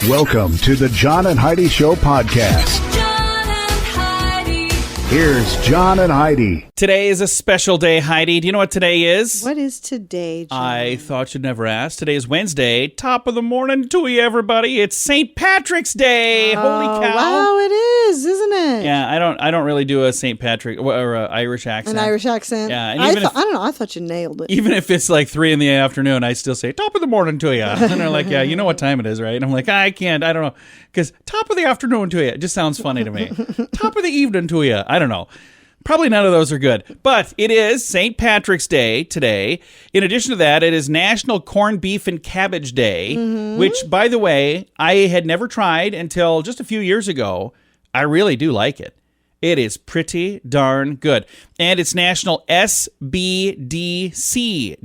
Welcome to the John and Heidi Show podcast. John and Heidi. Here's John and Heidi. Today is a special day, Heidi. Do you know what today is? What is today, John? I thought you'd never ask. Today is Wednesday. Top of the morning to you, everybody. It's St. Patrick's Day. Holy cow. Wow, it is, isn't it? Yeah, I don't really do a St. Patrick or a Irish accent. An Irish accent? Yeah, and I even if- don't know. I thought you nailed it. Even if it's like 3 p.m, I still say, top of the morning to you. And they're like, yeah, you know what time it is, right? And I'm like, I don't know. Because top of the afternoon to you, it just sounds funny to me. Top of the evening to you, I don't know. Probably none of those are good. But it is St. Patrick's Day today. In addition to that, it is National Corned Beef and Cabbage Day, which, by the way, I had never tried until just a few years ago. I really do like it. It is pretty darn good. And it's National SBDC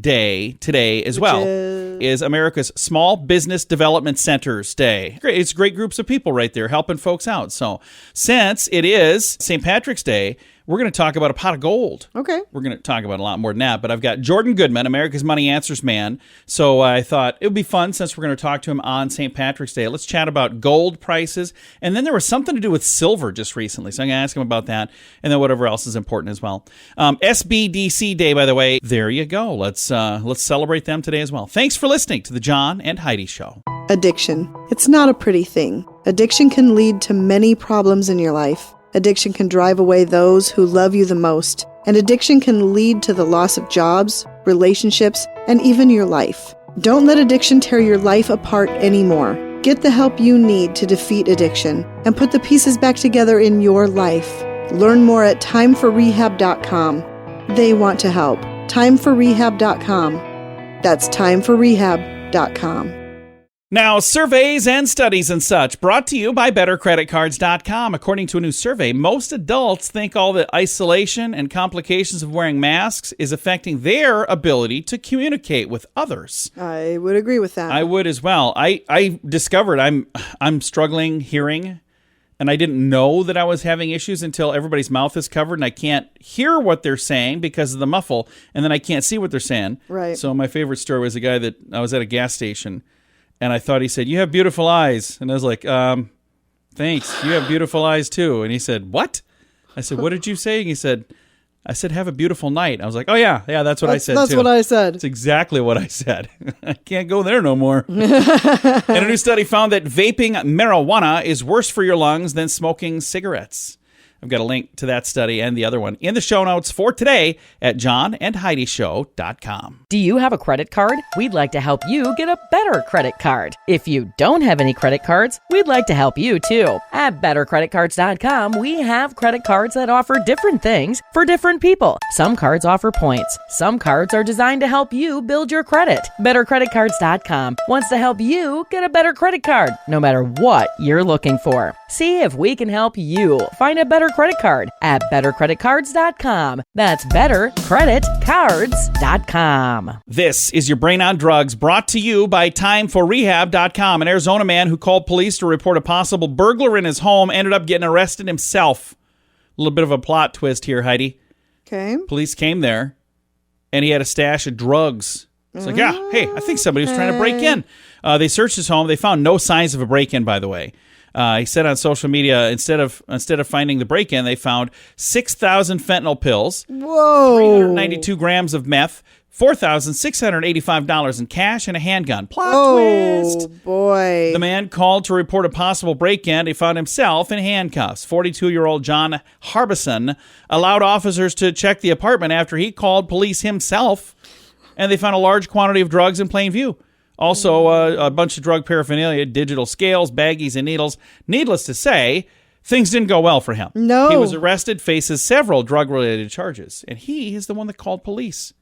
Day today as well. Is America's Small Business Development Centers Day. It's great groups of people right there helping folks out. So since it is St. Patrick's Day, we're going to talk about a pot of gold. Okay. We're going to talk about a lot more than that, but I've got Jordan Goodman, America's Money Answers man. So I thought it would be fun since we're going to talk to him on St. Patrick's Day. Let's chat about gold prices. And then there was something to do with silver just recently. So I'm going to ask him about that and then whatever else is important as well. SBDC Day, by the way, there you go. Let's celebrate them today as well. Thanks for listening to the John and Heidi Show. Addiction. It's not a pretty thing. Addiction can lead to many problems in your life. Addiction can drive away those who love you the most. And addiction can lead to the loss of jobs, relationships, and even your life. Don't let addiction tear your life apart anymore. Get the help you need to defeat addiction and put the pieces back together in your life. Learn more at timeforrehab.com. They want to help. Timeforrehab.com. That's timeforrehab.com. Now, surveys and studies and such brought to you by BetterCreditCards.com. According to a new survey, most adults think all the isolation and complications of wearing masks is affecting their ability to communicate with others. I would agree with that. I would as well. I discovered I'm struggling hearing, and I didn't know that I was having issues until everybody's mouth is covered and I can't hear what they're saying because of the muffle, and then I can't see what they're saying. Right. So my favorite story was a guy that I was at a gas station, and I thought he said, "You have beautiful eyes." And I was like, "Thanks. You have beautiful eyes too." And he said, "What?" I said, "What did you say?" And he said, "I said, have a beautiful night." I was like, "Oh, yeah, that's what I said, That's too." what I said. That's exactly what I said. I can't go there no more. And a new study found that vaping marijuana is worse for your lungs than smoking cigarettes. I've got a link to that study and the other one in the show notes for today at johnandheidishow.com. Do you have a credit card? We'd like to help you get a better credit card. If you don't have any credit cards, we'd like to help you too. At bettercreditcards.com, we have credit cards that offer different things for different people. Some cards offer points. Some cards are designed to help you build your credit. Bettercreditcards.com wants to help you get a better credit card, no matter what you're looking for. See if we can help you find a better credit card at bettercreditcards.com. That's bettercreditcards.com. This is your Brain on Drugs, brought to you by timeforrehab.com. An Arizona man who called police to report a possible burglar in his home ended up getting arrested himself. A little bit of a plot twist here, Heidi. Okay. Police came there, and he had a stash of drugs. It's like, yeah, hey, I think somebody was trying to break in. They searched his home. They found no signs of a break-in, by the way. He said on social media, instead of finding the break-in, they found 6,000 fentanyl pills, Whoa. 392 grams of meth, $4,685 in cash, and a handgun. Plot twist! Oh, boy. The man called to report a possible break-in. He found himself in handcuffs. 42-year-old John Harbison allowed officers to check the apartment after he called police himself, and they found a large quantity of drugs in plain view. Also, a bunch of drug paraphernalia, digital scales, baggies, and needles. Needless to say, things didn't go well for him. No. He was arrested, faces several drug-related charges, and he is the one that called police.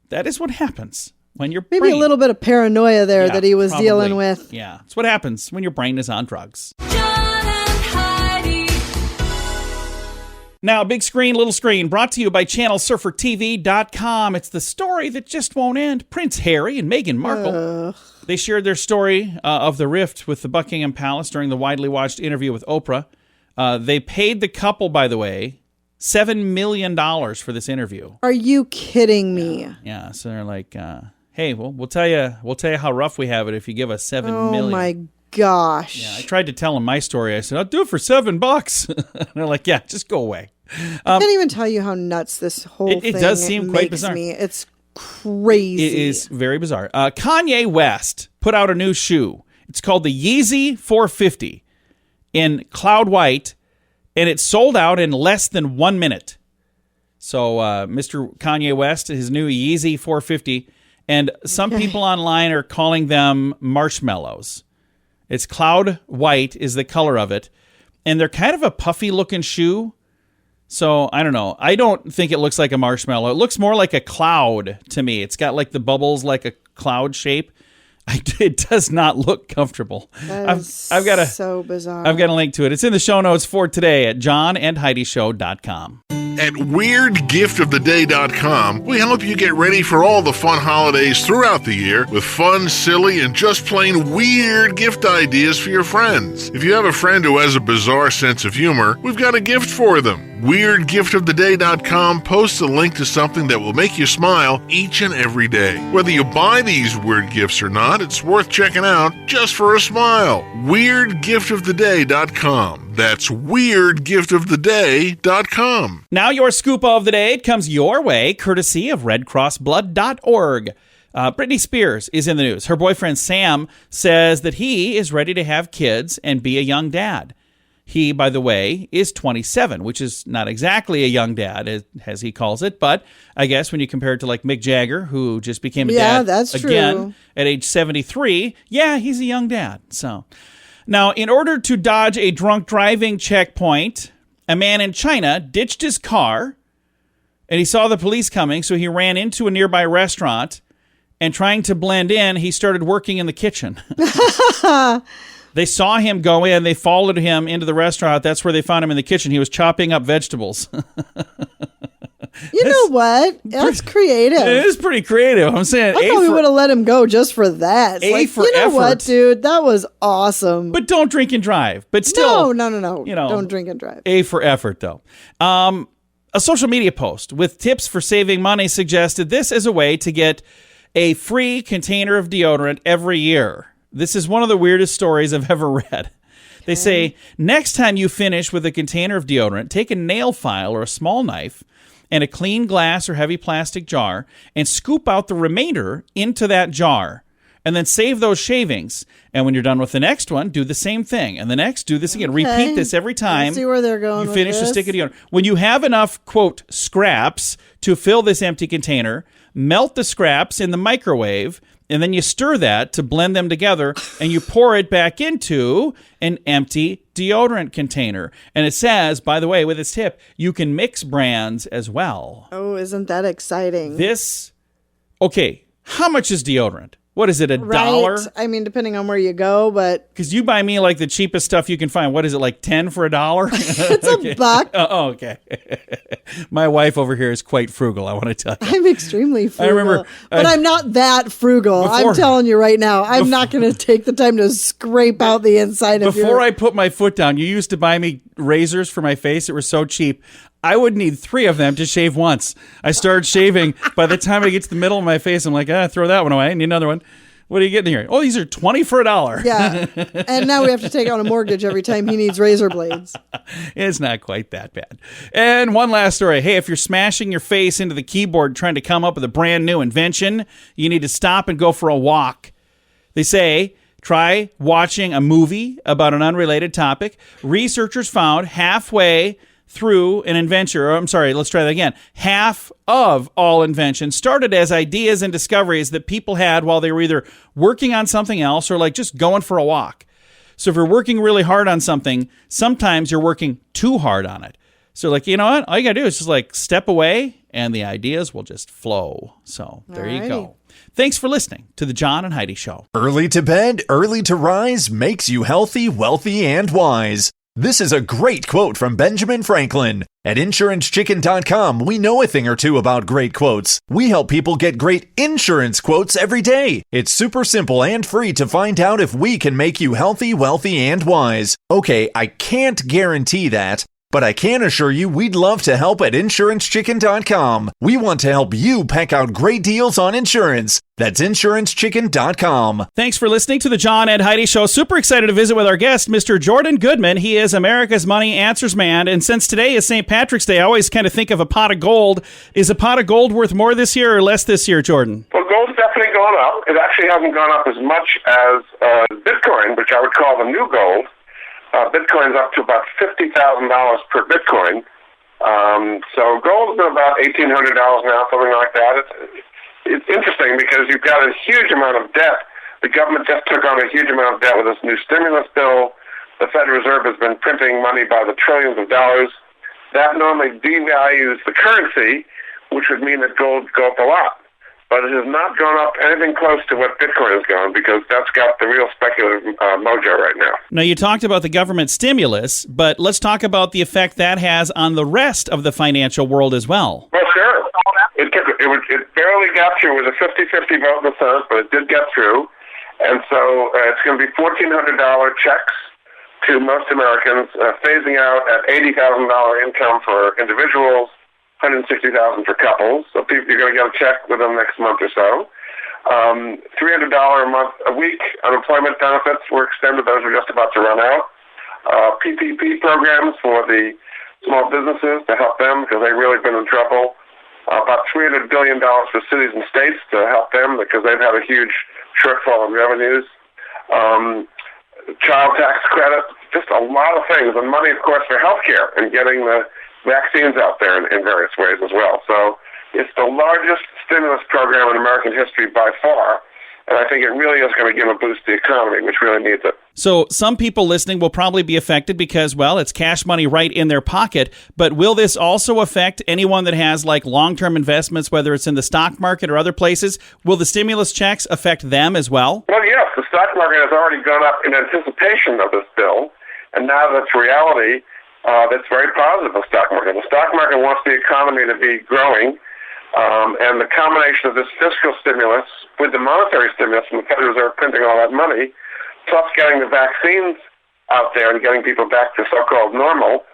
That is what happens when your Maybe brain... a little bit of paranoia there that he was probably dealing with. Yeah, it's what happens when your brain is on drugs. John and Heidi. Now, big screen, little screen, brought to you by channelsurfertv.com. It's the story that just won't end. Prince Harry and Meghan Markle. They shared their story of the rift with the Buckingham Palace during the widely watched interview with Oprah. They paid the couple, by the way, $7 million for this interview. Are you kidding me? Yeah, so they're like, hey, well, we'll tell you how rough we have it if you give us $7 million. Oh my gosh. Yeah, I tried to tell them my story. I said, I'll do it for $7. And they're like, yeah, just go away. I can't even tell you how nuts this whole It thing does seem quite makes bizarre. me. It's crazy. It is very bizarre. Kanye West put out a new shoe. It's called the Yeezy 450 in cloud white, and it sold out in less than 1 minute. So Mr. Kanye West, his new Yeezy 450, and some people online are calling them marshmallows. It's cloud white is the color of it, and they're kind of a puffy looking shoe. So I don't know. I don't think it looks like a marshmallow. It looks more like a cloud to me. It's got like the bubbles like a cloud shape. It does not look comfortable. I've got so bizarre. I've got a link to it. It's in the show notes for today at johnandheidishow.com. At WeirdGiftOfTheDay.com, we help you get ready for all the fun holidays throughout the year with fun, silly, and just plain weird gift ideas for your friends. If you have a friend who has a bizarre sense of humor, we've got a gift for them. WeirdGiftOfTheDay.com posts a link to something that will make you smile each and every day. Whether you buy these weird gifts or not, it's worth checking out just for a smile. WeirdGiftOfTheDay.com. That's WeirdGiftOfTheDay.com. Now your scoop of the day comes your way, courtesy of RedCrossBlood.org. Britney Spears is in the news. Her boyfriend Sam says that he is ready to have kids and be a young dad. He, by the way, is 27, which is not exactly a young dad, as he calls it. But I guess when you compare it to like Mick Jagger, who just became a dad that's again true. at age 73, yeah, he's a young dad. So now, in order to dodge a drunk driving checkpoint, a man in China ditched his car, and he saw the police coming, so he ran into a nearby restaurant, and trying to blend in, he started working in the kitchen. They saw him go in. They followed him into the restaurant. That's where they found him in the kitchen. He was chopping up vegetables. You know what? That's creative. It is pretty creative. I'm saying I thought we would have let him go just for that. A for you know effort. what, dude? That was awesome. But don't drink and drive. But still. No. You know, don't drink and drive. A for effort, though. A social media post with tips for saving money suggested this as a way to get a free container of deodorant every year. This is one of the weirdest stories I've ever read. They say, next time you finish with a container of deodorant, take a nail file or a small knife and a clean glass or heavy plastic jar and scoop out the remainder into that jar. And then save those shavings. And when you're done with the next one, do the same thing. And the next, do this again. Okay. Repeat this every time. Let's see where they're going you with finish this. a stick of deodorant. When you have enough, quote, scraps to fill this empty container, melt the scraps in the microwave, and then you stir that to blend them together, and you pour it back into an empty deodorant container. And it says, by the way, with its tip, you can mix brands as well. Oh, isn't that exciting? Okay, how much is deodorant? What is it, $1? Right. I mean, depending on where you go, but Because you buy me like the cheapest stuff you can find. What is it, like 10 for $1? it's a buck. Oh, okay. My wife over here is quite frugal, I want to tell you. I'm extremely frugal. remember, but I'm not that frugal. I'm telling you right now, I'm not going to take the time to scrape out the inside of your... Before I put my foot down, you used to buy me razors for my face that were so cheap. I would need 3 of them to shave once. I started shaving. By the time I get to the middle of my face, I'm like, throw that one away. I need another one. What are you getting here? Oh, these are 20 for $1. Yeah. And now we have to take out a mortgage every time he needs razor blades. It's not quite that bad. And one last story. Hey, if you're smashing your face into the keyboard trying to come up with a brand new invention, you need to stop and go for a walk. They say, try watching a movie about an unrelated topic. Researchers found halfway through an invention, let's try that again. Half of all inventions started as ideas and discoveries that people had while they were either working on something else or like just going for a walk. So if you're working really hard on something, sometimes you're working too hard on it. So like, you know what? All you got to do is just like step away and the ideas will just flow. So there you go. Thanks for listening to The John and Heidi Show. Early to bed, early to rise makes you healthy, wealthy, and wise. This is a great quote from Benjamin Franklin. At InsuranceChicken.com, we know a thing or two about great quotes. We help people get great insurance quotes every day. It's super simple and free to find out if we can make you healthy, wealthy, and wise. Okay, I can't guarantee that, But I can assure you we'd love to help at InsuranceChicken.com. We want to help you pack out great deals on insurance. That's InsuranceChicken.com. Thanks for listening to the John and Heidi Show. Super excited to visit with our guest, Mr. Jordan Goodman. He is America's Money Answers Man. And since today is St. Patrick's Day, I always kind of think of a pot of gold. Is a pot of gold worth more this year or less this year, Jordan? Well, gold's definitely gone up. It actually hasn't gone up as much as Bitcoin, which I would call the new gold. Bitcoin's up to about $50,000 per Bitcoin. So gold's been about $1,800 now, something like that. It's interesting because you've got a huge amount of debt. The government just took on a huge amount of debt with this new stimulus bill. The Federal Reserve has been printing money by the trillions of dollars. That normally devalues the currency, which would mean that gold would go up a lot. But it has not gone up anything close to what Bitcoin has gone because that's got the real speculative mojo right now. Now, you talked about the government stimulus, but let's talk about the effect that has on the rest of the financial world as well. Well, sure. It barely got through. It was a 50-50 vote in the Senate, but it did get through. And so it's going to be $1,400 checks to most Americans, phasing out at $80,000 income for individuals, $160,000 for couples. So you're going to get a check within the next month or so. $300 a week unemployment benefits were extended. Those are just about to run out. PPP programs for the small businesses to help them because they've really been in trouble. About $300 billion for cities and states to help them because they've had a huge shortfall in revenues. Child tax credit, just a lot of things. And money, of course, for healthcare and getting the vaccines out there in various ways as well. So it's the largest stimulus program in American history by far. And I think it really is going to give a boost to the economy, which really needs it. So some people listening will probably be affected because, well, it's cash money right in their pocket. But will this also affect anyone that has like long-term investments, whether it's in the stock market or other places? Will the stimulus checks affect them as well? Well, yes. The stock market has already gone up in anticipation of this bill. And now that's reality. That's very positive, the stock market. The stock market wants the economy to be growing. And the combination of this fiscal stimulus with the monetary stimulus from the Federal Reserve printing all that money, plus getting the vaccines out there and getting people back to so-called normal,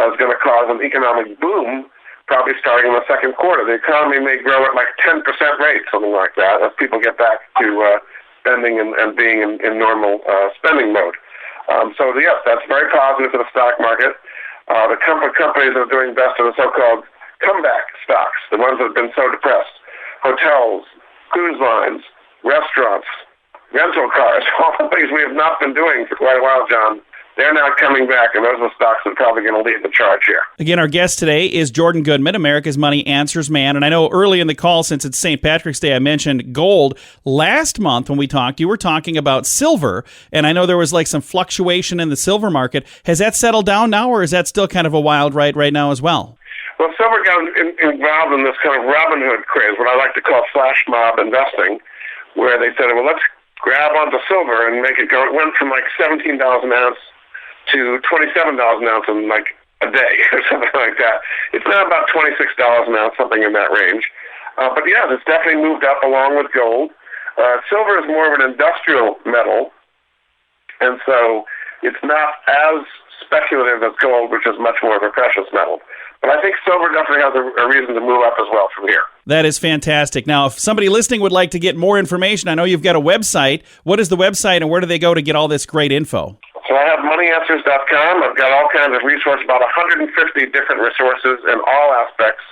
is going to cause an economic boom, probably starting in the second quarter. The economy may grow at like 10% rate, something like that, as people get back to spending and being in normal spending mode. So, yes, that's very positive for the stock market. The companies that are doing best are the so-called comeback stocks, the ones that have been so depressed. Hotels, cruise lines, restaurants, rental cars, all the things we have not been doing for quite a while, John. They're now coming back, and those are the stocks that are probably going to lead the charge here. Again, our guest today is Jordan Goodman, America's Money Answers Man. And I know early in the call, since it's St. Patrick's Day, I mentioned gold. Last month when we talked, you were talking about silver, and I know there was like some fluctuation in the silver market. Has that settled down now, or is that still kind of a wild ride right now as well? Well, silver got involved in this kind of Robin Hood craze, what I like to call flash mob investing, where they said, well, let's grab onto silver and make it go. It went from like $17 an ounce to $27 an ounce in like a day or something like that. It's now about $26 an ounce, something in that range. But yeah, it's definitely moved up along with gold. Silver is more of an industrial metal, and so it's not as speculative as gold, which is much more of a precious metal. But I think silver definitely has a reason to move up as well from here. That is fantastic. Now, if somebody listening would like to get more information, I know you've got a website. What is the website, and where do they go to get all this great info? So I have moneyanswers.com. I've got all kinds of resources, about 150 different resources in all aspects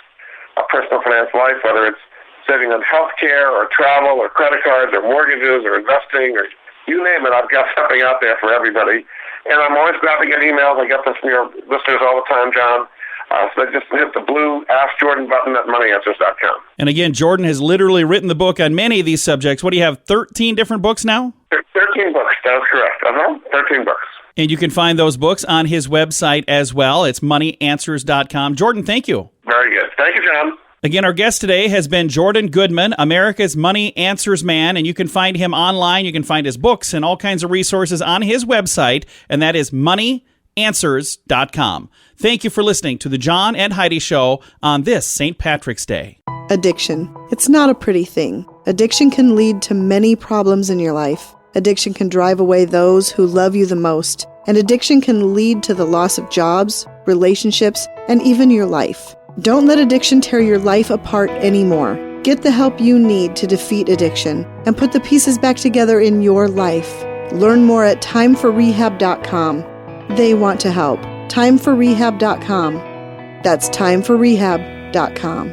of personal finance life, whether it's saving on healthcare or travel or credit cards or mortgages or investing or you name it. I've got something out there for everybody. And I'm always glad to get emails. I get this from your listeners all the time, John. So just hit the blue Ask Jordan button at moneyanswers.com. And again, Jordan has literally written the book on many of these subjects. What do you have, 13 different books now? 13 books, that's correct. 13 books. And you can find those books on his website as well. It's moneyanswers.com. Jordan, thank you. Very good. Thank you, John. Again, our guest today has been Jordan Goodman, America's Money Answers Man, and you can find him online. You can find his books and all kinds of resources on his website, and that is moneyanswers.com. Thank you for listening to the John and Heidi Show on this St. Patrick's Day. Addiction. It's not a pretty thing. Addiction can lead to many problems in your life. Addiction can drive away those who love you the most, and addiction can lead to the loss of jobs, relationships, and even your life. Don't let addiction tear your life apart anymore. Get the help you need to defeat addiction and put the pieces back together in your life. Learn more at timeforrehab.com. They want to help. Timeforrehab.com. That's timeforrehab.com.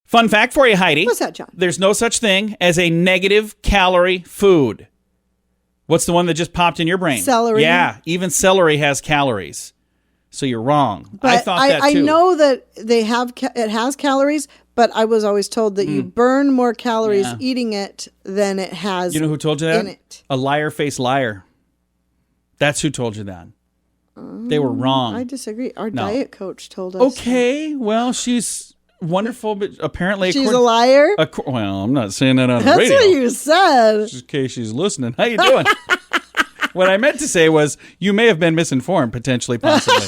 Fun fact for you, Heidi. What's that, John? There's no such thing as a negative calorie food. What's the one that just popped in your brain? Celery. Yeah, even celery has calories. So you're wrong. But I thought that I too. know that it has calories, but I was always told that you burn more calories eating it than it has. You know who told you that? in it. A liar-faced liar. That's who told you that. They were wrong. I disagree. Our No. diet coach told us. Okay, well, she's wonderful, but apparently... She's a liar? Well, I'm not saying that on the That's radio. what you said. Just in case she's listening. How you doing? What I meant to say was you may have been misinformed, potentially, possibly.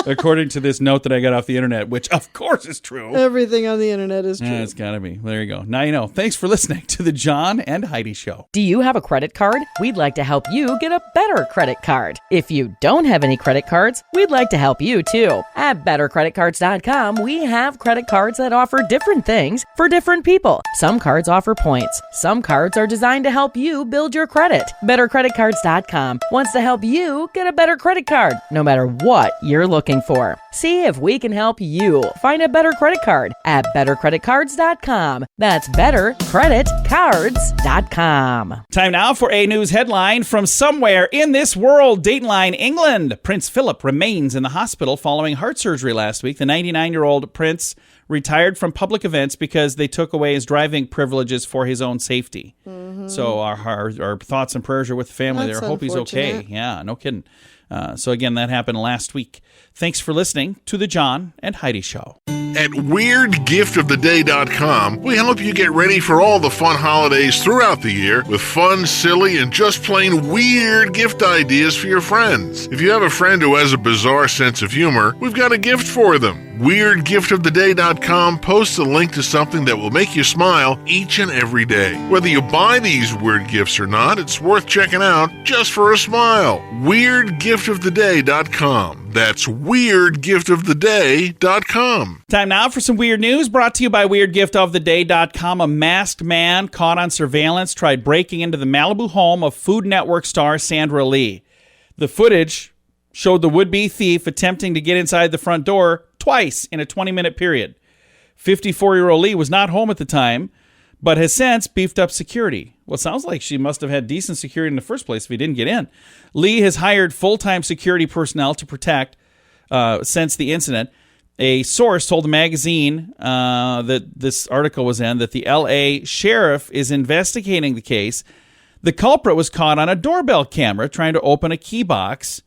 According to this note that I got off the internet, which of course is true. Everything on the internet is true. Yeah, it's got to be. There you go. Now you know. Thanks for listening to the John and Heidi Show. Do you have a credit card? We'd like to help you get a better credit card. If you don't have any credit cards, we'd like to help you too. At bettercreditcards.com, we have credit cards that offer different things for different people. Some cards offer points. Some cards are designed to help you build your credit. Bettercreditcards.com wants to help you get a better credit card, no matter what you're looking for. See if we can help you find a better credit card at bettercreditcards.com. That's bettercreditcards.com. Time now for a news headline from somewhere in this world. Dateline, England. Prince Philip remains in the hospital following heart surgery last week. The 99-year-old prince retired from public events because they took away his driving privileges for his own safety. So our thoughts and prayers are with the family That's there. Hope he's okay. unfortunate. Yeah, no kidding. So again, that happened last week. Thanks for listening to the John and Heidi Show. At WeirdGiftOfTheDay.com, we help you get ready for all the fun holidays throughout the year with fun, silly, and just plain weird gift ideas for your friends. If you have a friend who has a bizarre sense of humor, we've got a gift for them. WeirdGiftOfTheDay.com posts a link to something that will make you smile each and every day. Whether you buy these weird gifts or not, it's worth checking out just for a smile. WeirdGiftOfTheDay.com. That's WeirdGiftOfTheDay.com. Time now for some weird news brought to you by WeirdGiftOfTheDay.com. A masked man caught on surveillance tried breaking into the Malibu home of Food Network star Sandra Lee. The footage showed the would-be thief attempting to get inside the front door twice in a 20-minute period. 54-year-old Lee was not home at the time, but has since beefed up security. Well, it sounds like she must have had decent security in the first place if he didn't get in. Lee has hired full-time security personnel to protect since the incident. A source told the magazine that this article was in that the L.A. sheriff is investigating the case. The culprit was caught on a doorbell camera trying to open a key box.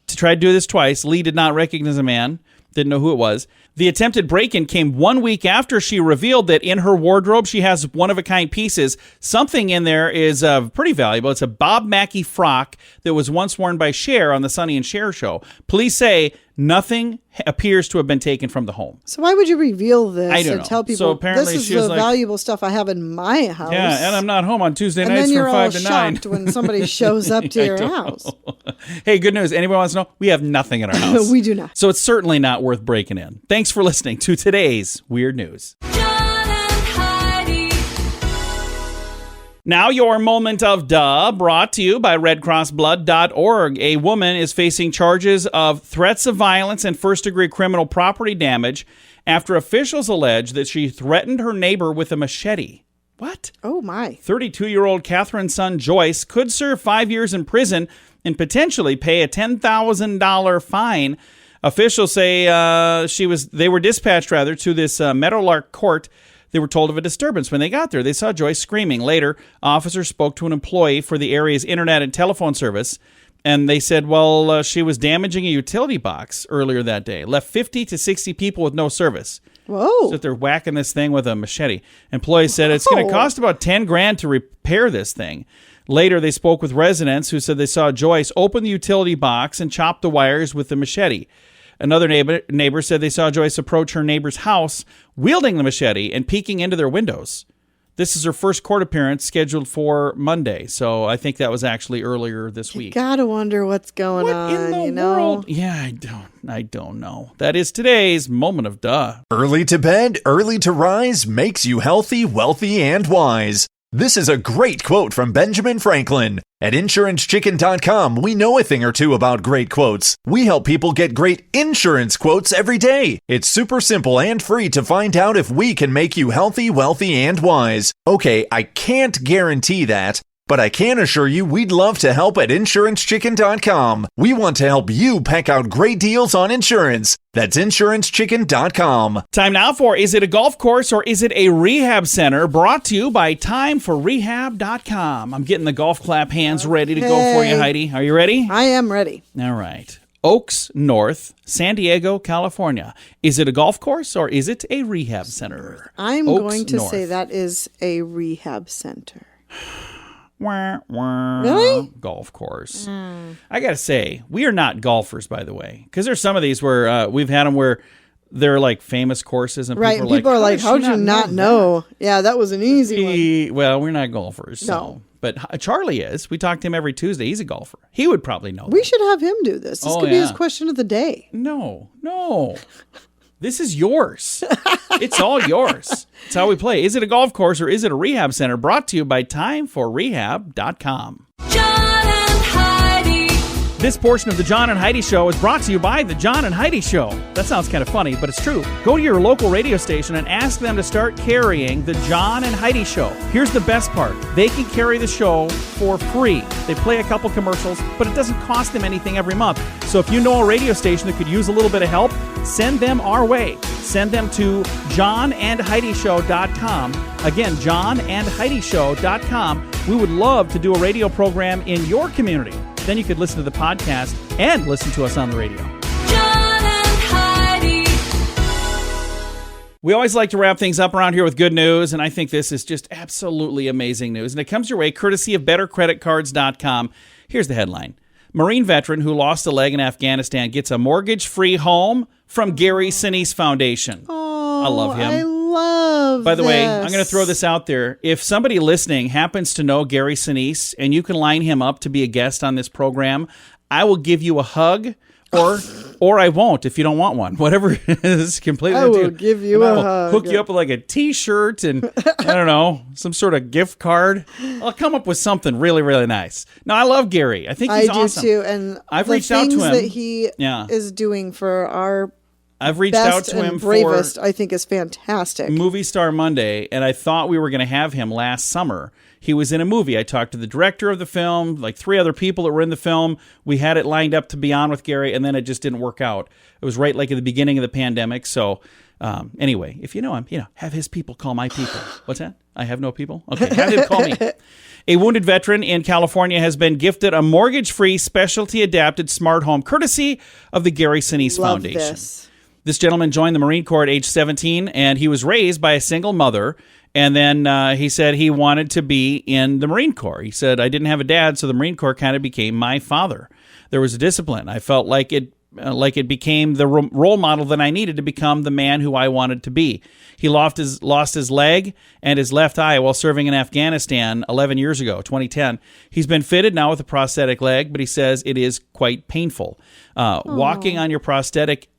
To try to do this twice, Lee did not recognize the man, didn't know who it was. The attempted break-in came 1 week after she revealed that in her wardrobe she has one-of-a-kind pieces. Something in there is pretty valuable. It's a Bob Mackie frock that was once worn by Cher on the Sonny and Cher show. Police say nothing appears to have been taken from the home. So why would you reveal this I don't and know. tell people So apparently this is she was the like- valuable stuff I have in my house? Yeah, and I'm not home on Tuesday And nights then you're from all 5 to 9. shocked when somebody shows up to I your don't house. know. Hey, good news. Anybody wants to know? We have nothing in our house. We do not. So it's certainly not worth breaking in. Thanks for listening to today's Weird News. John and Heidi. Now your moment of duh, brought to you by RedCrossBlood.org. A woman is facing charges of threats of violence and first-degree criminal property damage after officials allege that she threatened her neighbor with a machete. What? Oh, my. 32-year-old Catherine's son, Joyce, could serve 5 years in prison and potentially pay a $10,000 fine. Officials say they were dispatched to this Meadowlark court. They were told of a disturbance. When they got there, they saw Joyce screaming. Later, officers spoke to an employee for the area's internet and telephone service, and they said, she was damaging a utility box earlier that day. Left 50 to 60 people with no service. Whoa. So they're whacking this thing with a machete. Employees said it's going to cost about $10,000 to repair this thing. Later, they spoke with residents who said they saw Joyce open the utility box and chop the wires with the machete. Another neighbor said they saw Joyce approach her neighbor's house wielding the machete and peeking into their windows. This is her first court appearance scheduled for Monday. So I think that was actually earlier this week. Gotta wonder what's going What on, in the you know? world? Yeah, I don't know. That is today's moment of duh. Early to bed, early to rise makes you healthy, wealthy, and wise. This is a great quote from Benjamin Franklin. At InsuranceChicken.com, we know a thing or two about great quotes. We help people get great insurance quotes every day. It's super simple and free to find out if we can make you healthy, wealthy, and wise. Okay, I can't guarantee that, but I can assure you we'd love to help at InsuranceChicken.com. We want to help you peck out great deals on insurance. That's InsuranceChicken.com. Time now for Is It a Golf Course or Is It a Rehab Center? Brought to you by TimeForRehab.com. I'm getting the golf clap hands ready to go for you, Heidi. Are you ready? I am ready. All right. Oaks North, San Diego, California. Is it a golf course or is it a rehab center? I'm Oaks going to North. say that is a rehab center. Wah, wah. Really? Golf course. I got to say, we are not golfers, by the way, because there's some of these where we've had them where they're like famous courses, and Right, people are like, how'd you not know? Yeah, that was an easy one. Well, we're not golfers. So. No. But Charlie is. We talk to him every Tuesday. He's a golfer. He would probably know. We should have him do this. This Oh, could be his yeah. question of the day. No. This is yours. It's all yours. It's how we play. Is it a golf course or is it a rehab center? Brought to you by TimeForRehab.com. John and Heidi. This portion of the John and Heidi Show is brought to you by the John and Heidi Show. That sounds kind of funny, but it's true. Go to your local radio station and ask them to start carrying the John and Heidi Show. Here's the best part. They can carry the show for free. They play a couple commercials, but it doesn't cost them anything every month. So if you know a radio station that could use a little bit of help, send them our way. Send them to johnandheidishow.com. Again, johnandheidishow.com. We would love to do a radio program in your community. Then you could listen to the podcast and listen to us on the radio. John and Heidi. We always like to wrap things up around here with good news, and I think this is just absolutely amazing news. And it comes your way courtesy of BetterCreditCards.com. Here's the headline. Marine veteran who lost a leg in Afghanistan gets a mortgage-free home from Gary Sinise Foundation. Oh, I love him. I love By the way, this. I'm going to throw this out there. If somebody listening happens to know Gary Sinise and you can line him up to be a guest on this program, I will give you a hug or I won't if you don't want one. Whatever it is, completely I up to will give you And I a will hug. hook you up with like a T-shirt and, I don't know, some sort of gift card. I'll come up with something really, really nice. No, I love Gary. I think he's awesome. do too. And I've the reached out to things him. that he Yeah. is doing for our I've reached out best to him and bravest, for I think, is fantastic. Movie Star Monday, and I thought we were going to have him last summer. He was in a movie. I talked to the director of the film, like 3 other people that were in the film. We had it lined up to be on with Gary, and then it just didn't work out. It was right like at the beginning of the pandemic. So anyway, if you know him, have his people call my people. What's that? I have no people? Okay, have him call me. A wounded veteran in California has been gifted a mortgage-free, specialty-adapted smart home, courtesy of the Gary Sinise Love Foundation. this. This gentleman joined the Marine Corps at age 17, and he was raised by a single mother. And then he said he wanted to be in the Marine Corps. He said, I didn't have a dad, so the Marine Corps kind of became my father. There was a discipline. I felt like it became the role model that I needed to become the man who I wanted to be. He lost his leg and his left eye while serving in Afghanistan 11 years ago, 2010. He's been fitted now with a prosthetic leg, but he says it is quite painful. Walking on your prosthetic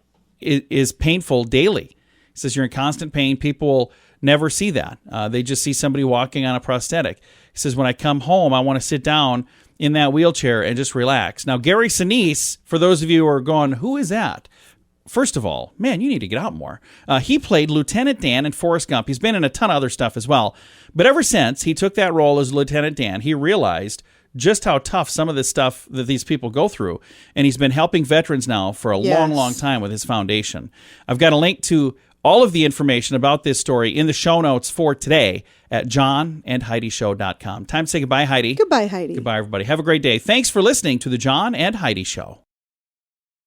is painful daily. He says you're in constant pain. People will never see that. They just see somebody walking on a prosthetic. He says, when I come home, I want to sit down in that wheelchair and just relax. Now, Gary Sinise, for those of you who are going, who is that? First of all, man, you need to get out more. He played Lieutenant Dan in Forrest Gump. He's been in a ton of other stuff as well. But ever since he took that role as Lieutenant Dan, he realized just how tough some of this stuff that these people go through. And he's been helping veterans now for a long, long time with his foundation. I've got a link to all of the information about this story in the show notes for today at johnandheidishow.com. Time to say goodbye, Heidi. Goodbye, Heidi. Goodbye, everybody. Have a great day. Thanks for listening to the John and Heidi Show.